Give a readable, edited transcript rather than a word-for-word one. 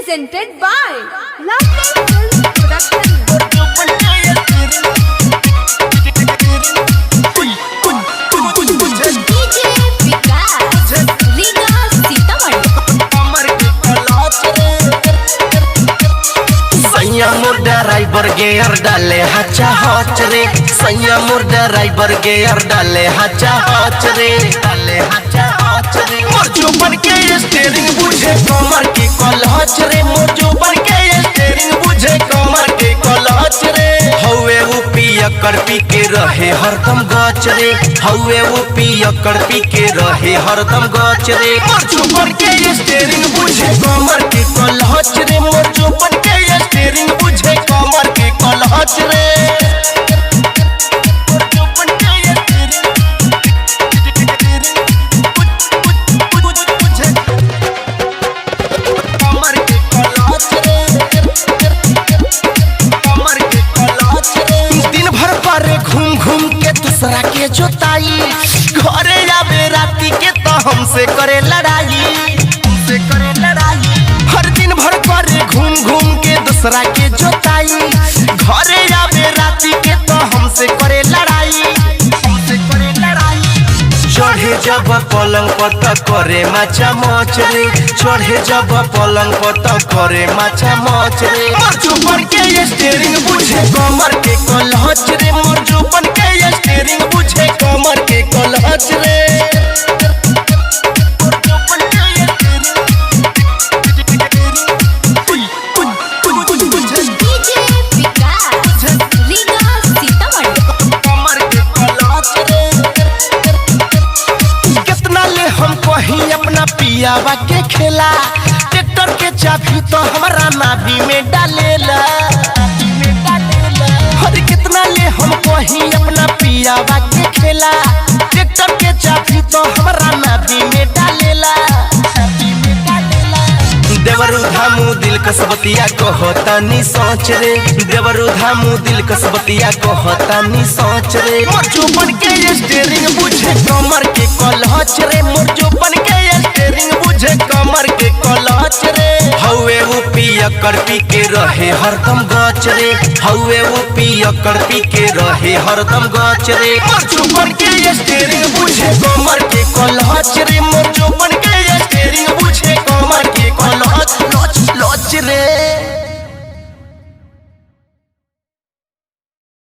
presented by Lovely Films Production. Driver gear डाले हचा हच रे सैया मोर ड्राइवर गेयर डाले हचा हच रे मोर जोबन के स्टीयरिंग बुझे कमर के कलहच रे मोर जोबन के स्टीयरिंग बुझे कमर के कलहच रे हौवे वो पियकर पी के रहे हरदम गच रे हौवे वो पियकर पी के रहे हरदम गच रे मोर जोबन के स्टीयरिंग बुझे कमर के कलहच रे मोर जोबन के स्टीयरिंग बुझे कमर के कलहच रे दिन भर करे घूम घूम के दूसरा के जोताई घरे आवे राती के तो हमसे करे लड़ाई हर दिन भर करे घूम घूम के दूसरा के जोताई घरे आवे राती के तो हमसे करे लड़ाई चढ़े जब पलंग पर त करे माचा मच रे चढ़े जब पलंग पर त करे माचा मच रे मोर जोबन के स्टीयरिंग बुझे कमर के कलहच रे मोर जोबन के स्टीयरिंग बुझे कमर के कलहच रे अपना पियावा के खेला ट्रैक्टर के चाबी तो हमारा नाभि में डालेला हर कितना ले हम कहीं अपना पियावा के खेला ट्रैक्टर के चाबी तो हमारा नाभि में डालेला देवरू धामू दिल कसबतिया कहतानी सोच रे देवरू धामू दिल कसबतिया कहतानी सोच रे मोर जोबन के स्टीयरिंग बुझे कमर के कलहच रे मोर जोबन के स्टीयरिंग बुझे कमर के कलहच रे हौवे वो पियकर पी के रहे हरदम गच रे हौवे वो पियकर पी के रहे हरदम गच रे मोर जोबन के स्टीयरिंग बुझे कमर के कलहच रे मोर